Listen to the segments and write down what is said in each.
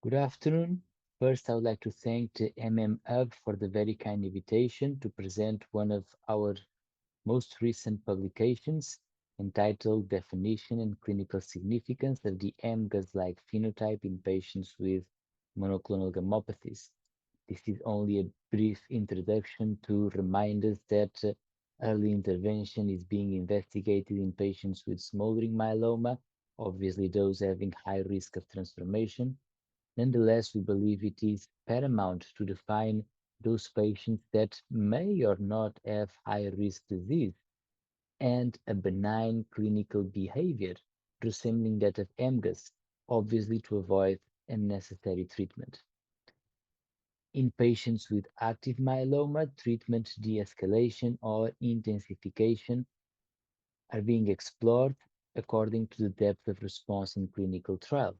Good afternoon. First, I would like to thank the Hub for the very kind invitation to present one of our most recent publications entitled Definition and Clinical Significance of the MGUS-like phenotype in patients with monoclonal gammopathies. This is only a brief introduction to remind us that early intervention is being investigated in patients with smoldering myeloma, obviously those having high risk of transformation. Nonetheless, we believe it is paramount to define those patients that may or not have high risk disease and a benign clinical behavior resembling that of MGUS, obviously to avoid unnecessary treatment. In patients with active myeloma, treatment de-escalation or intensification are being explored according to the depth of response in clinical trials.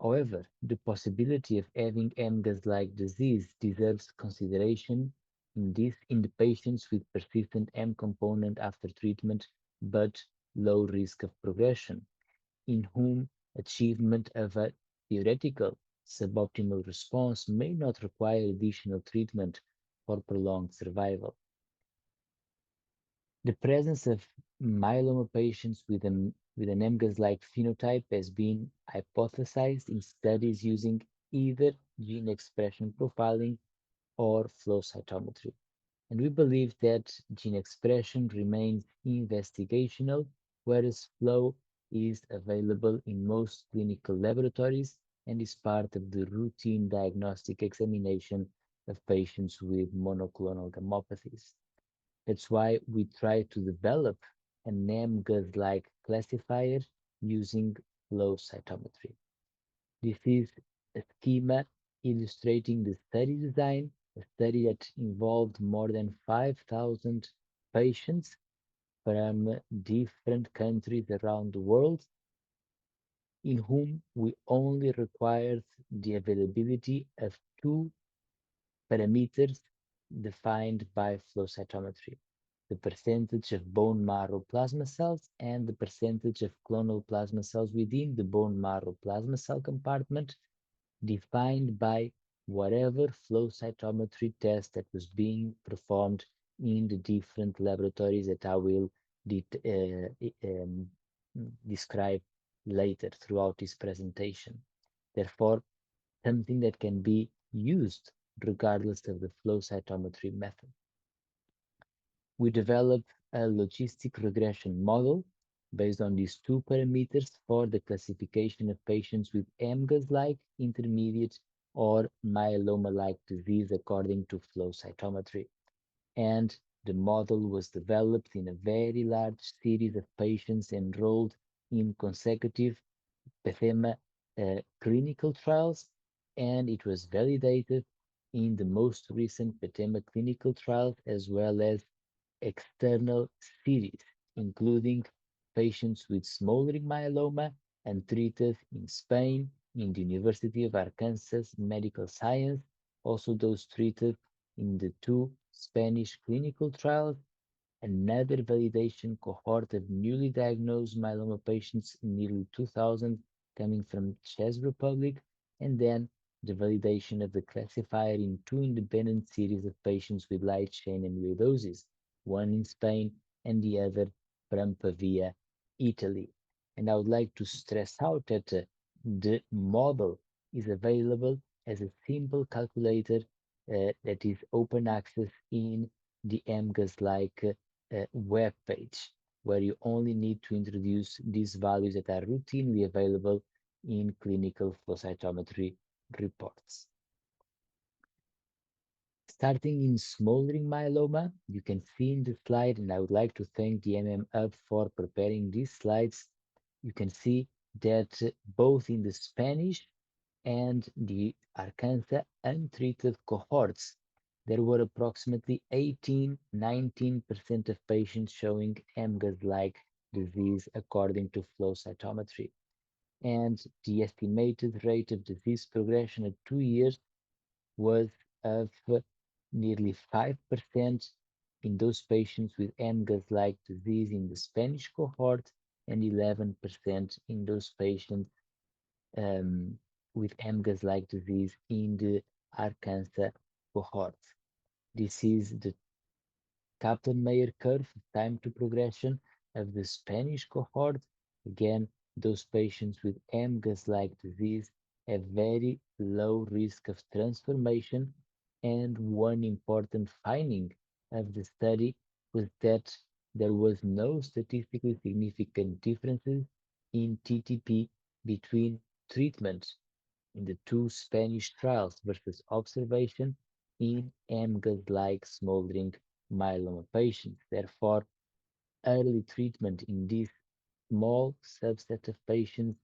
However, the possibility of having MGUS-like disease deserves consideration in the patients with persistent M component after treatment but low risk of progression, in whom achievement of a theoretical suboptimal response may not require additional treatment for prolonged survival. The presence of myeloma patients with an MGUS-like phenotype has been hypothesized in studies using either gene expression profiling or flow cytometry. And we believe that gene expression remains investigational, whereas flow is available in most clinical laboratories and is part of the routine diagnostic examination of patients with monoclonal gammopathies. That's why we try to develop a NAMGUS-like classifier using flow cytometry. This is a schema illustrating the study design, a study that involved more than 5,000 patients from different countries around the world, in whom we only required the availability of two parameters defined by flow cytometry: the percentage of bone marrow plasma cells and the percentage of clonal plasma cells within the bone marrow plasma cell compartment, defined by whatever flow cytometry test that was being performed in the different laboratories that I will describe later throughout this presentation. Therefore, something that can be used regardless of the flow cytometry method. We developed a logistic regression model based on these two parameters for the classification of patients with MGUS-like, intermediate, or myeloma-like disease according to flow cytometry. And the model was developed in a very large series of patients enrolled in consecutive PETHEMA clinical trials, and it was validated in the most recent PETHEMA clinical trials as well as external series, including patients with smoldering myeloma and treated in Spain, in the University of Arkansas Medical Science, also those treated in the two Spanish clinical trials, another validation cohort of newly diagnosed myeloma patients, nearly 2,000 coming from Czech Republic, and then the validation of the classifier in two independent series of patients with light chain amyloidosis, one in Spain and the other from Pavia, Italy. And I would like to stress out that the model is available as a simple calculator that is open access in the MGUS-like web page, where you only need to introduce these values that are routinely available in clinical flow cytometry reports. Starting in smoldering myeloma, you can see in the slide, and I would like to thank the Hub for preparing these slides. You can see that both in the Spanish and the Arkansas untreated cohorts, there were approximately 18–19% of patients showing MGUS-like disease according to flow cytometry. And the estimated rate of disease progression at 2 years was of nearly 5% in those patients with MGUS-like disease in the Spanish cohort and 11% in those patients with MGUS-like disease in the Arkansas cohorts. This is the Kaplan-Meier curve, time to progression of the Spanish cohort. Again, those patients with MGUS-like disease have very low risk of transformation, and one important finding of the study was that there was no statistically significant differences in TTP between treatments in the two Spanish trials versus observation in MGUS-like smoldering myeloma patients. Therefore, early treatment in this small subset of patients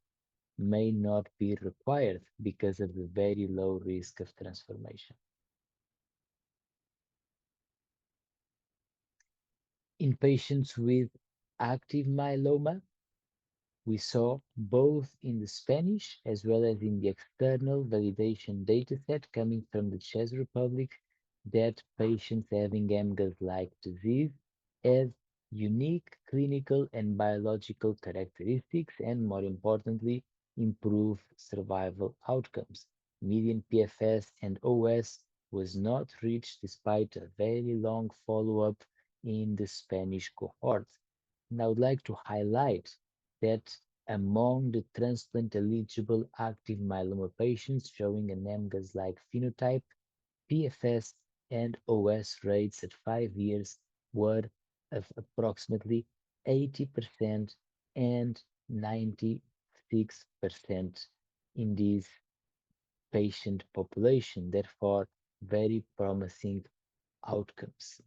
may not be required because of the very low risk of transformation. In patients with active myeloma, we saw both in the Spanish as well as in the external validation dataset coming from the Czech Republic that patients having MGUS-like disease have unique clinical and biological characteristics and, more importantly, improve survival outcomes. Median PFS and OS was not reached despite a very long follow-up in the Spanish cohort. And I would like to highlight that among the transplant-eligible active myeloma patients showing an MGUS-like phenotype, PFS and OS rates at 5 years were of approximately 80% and 96% in this patient population, therefore very promising outcomes.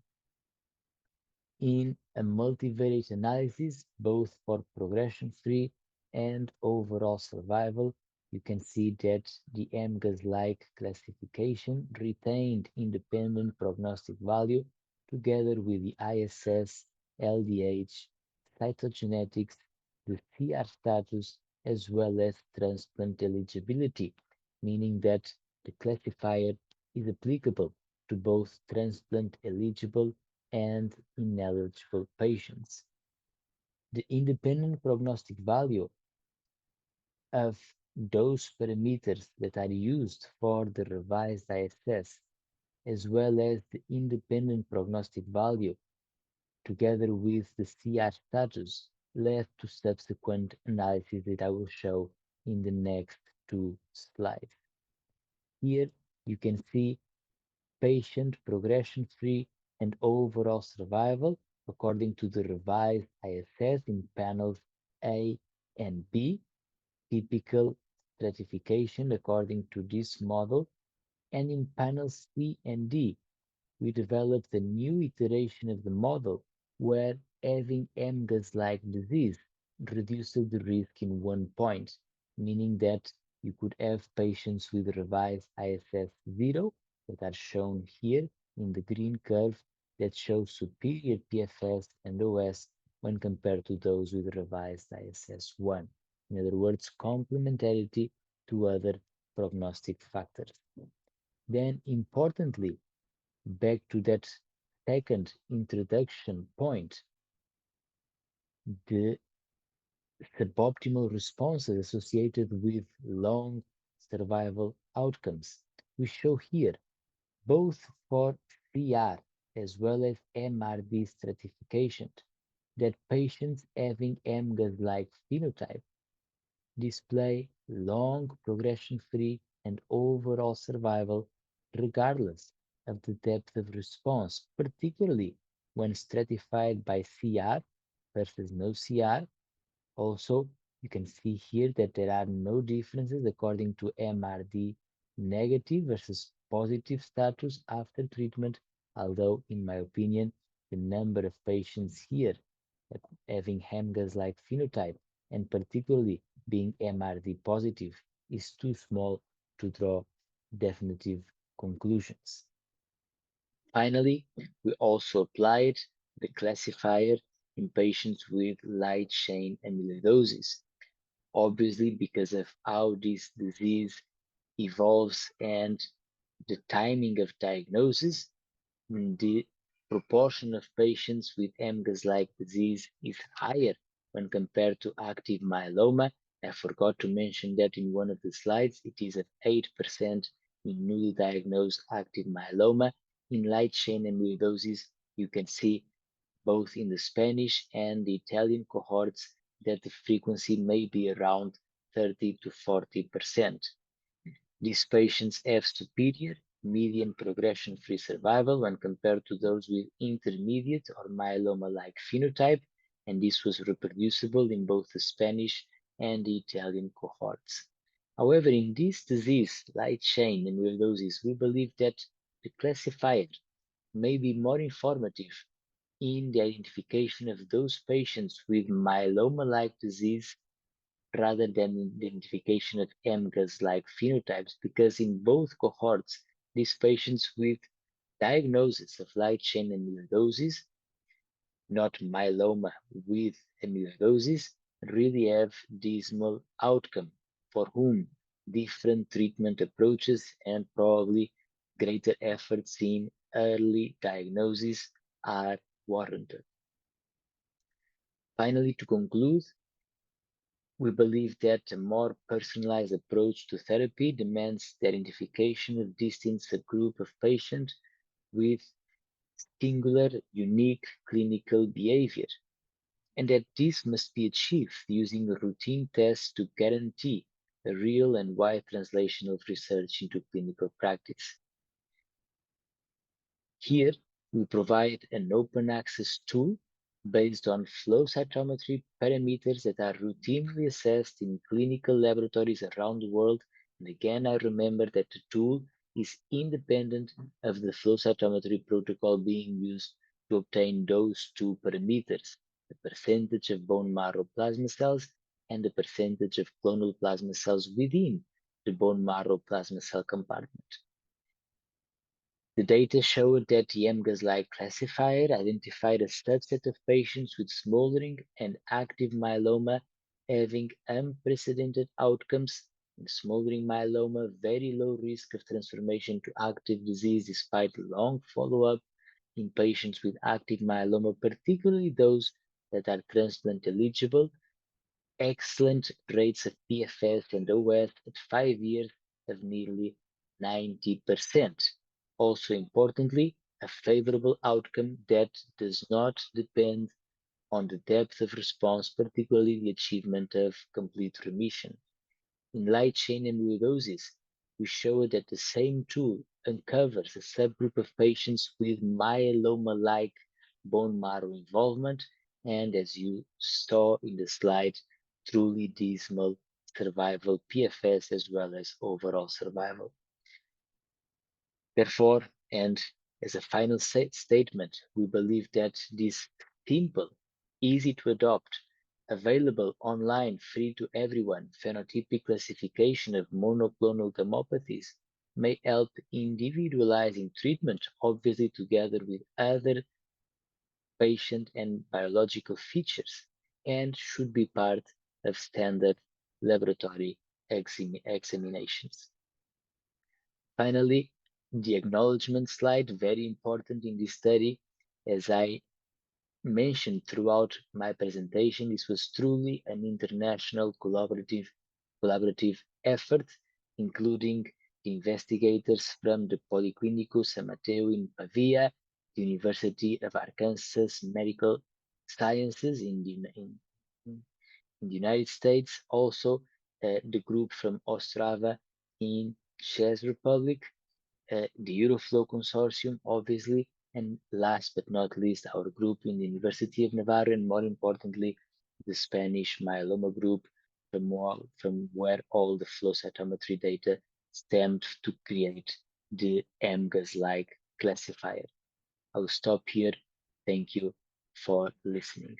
In a multivariate analysis, both for progression-free and overall survival, you can see that the MGUS-like classification retained independent prognostic value together with the ISS, LDH, cytogenetics, the CR status, as well as transplant eligibility, meaning that the classifier is applicable to both transplant eligible and ineligible patients. The independent prognostic value of those parameters that are used for the revised ISS, as well as the independent prognostic value together with the CR status, led to subsequent analysis that I will show in the next two slides. Here you can see patient progression-free and overall survival according to the revised ISS in panels A and B, typical stratification according to this model, and in panels C and D, we developed a new iteration of the model where having MGUS-like disease reduces the risk in 1 point, meaning that you could have patients with revised ISS 0 that are shown here in the green curve that show superior PFS and OS when compared to those with revised ISS 1. In other words, complementarity to other prognostic factors. Then, importantly, back to that second introduction point, the suboptimal responses associated with long survival outcomes. We show here both for CR as well as MRD stratification that patients having MGUS-like phenotype display long progression-free and overall survival regardless of the depth of response, particularly when stratified by CR versus no CR. Also, you can see here that there are no differences according to MRD negative versus positive status after treatment, although in my opinion, the number of patients here having MGUS-like phenotype and particularly being MRD positive is too small to draw definitive conclusions. Finally, we also applied the classifier in patients with light chain amyloidosis. Obviously, because of how this disease evolves and the timing of diagnosis, the proportion of patients with MGUS-like disease is higher when compared to active myeloma, I forgot to mention that in one of the slides, it is at 8% in newly diagnosed active myeloma. In light chain amyloidosis, you can see both in the Spanish and the Italian cohorts that the frequency may be around 30 to 40%. These patients have superior median progression-free survival when compared to those with intermediate or myeloma-like phenotype, and this was reproducible in both the Spanish and the Italian cohorts. However, in this disease, light chain amyloidosis, we believe that the classifier may be more informative in the identification of those patients with myeloma-like disease rather than identification of MGUS-like phenotypes, because in both cohorts, these patients with diagnosis of light chain amyloidosis, not myeloma with amyloidosis, really have dismal outcome for whom different treatment approaches and probably greater efforts in early diagnosis are warranted. Finally, to conclude, we believe that a more personalized approach to therapy demands the identification of distinct subgroup of patients with singular, unique clinical behavior, and that this must be achieved using routine tests to guarantee a real and wide translation of research into clinical practice. Here, we provide an open access tool based on flow cytometry parameters that are routinely assessed in clinical laboratories around the world. And again, I remember that the tool is independent of the flow cytometry protocol being used to obtain those two parameters, the percentage of bone marrow plasma cells and the percentage of clonal plasma cells within the bone marrow plasma cell compartment. The data showed that the MGUS-like classifier identified a subset of patients with smoldering and active myeloma having unprecedented outcomes. In smoldering myeloma, very low risk of transformation to active disease despite long follow-up. In patients with active myeloma, particularly those that are transplant eligible, excellent rates of PFS and OS at 5 years of nearly 90%. Also importantly, a favorable outcome that does not depend on the depth of response, particularly the achievement of complete remission. In light chain amyloidosis, we show that the same tool uncovers a subgroup of patients with myeloma-like bone marrow involvement, and as you saw in the slide, truly dismal survival, PFS, as well as overall survival. Therefore, and as a final statement, we believe that this simple, easy to adopt, available online, free to everyone, phenotypic classification of monoclonal gammopathies may help individualizing treatment, obviously together with other patient and biological features, and should be part of standard laboratory examinations. Finally, the acknowledgement slide, very important in this study. As I mentioned throughout my presentation, this was truly an international collaborative effort, including the investigators from the Policlínico San Mateo in Pavia, the University of Arkansas Medical Sciences in the United States, also the group from Ostrava in Czech Republic, the Euroflow Consortium, obviously, and last but not least, our group in the University of Navarra, and more importantly, the Spanish myeloma group, from where all the flow cytometry data stemmed to create the MGUS-like classifier. I'll stop here. Thank you for listening.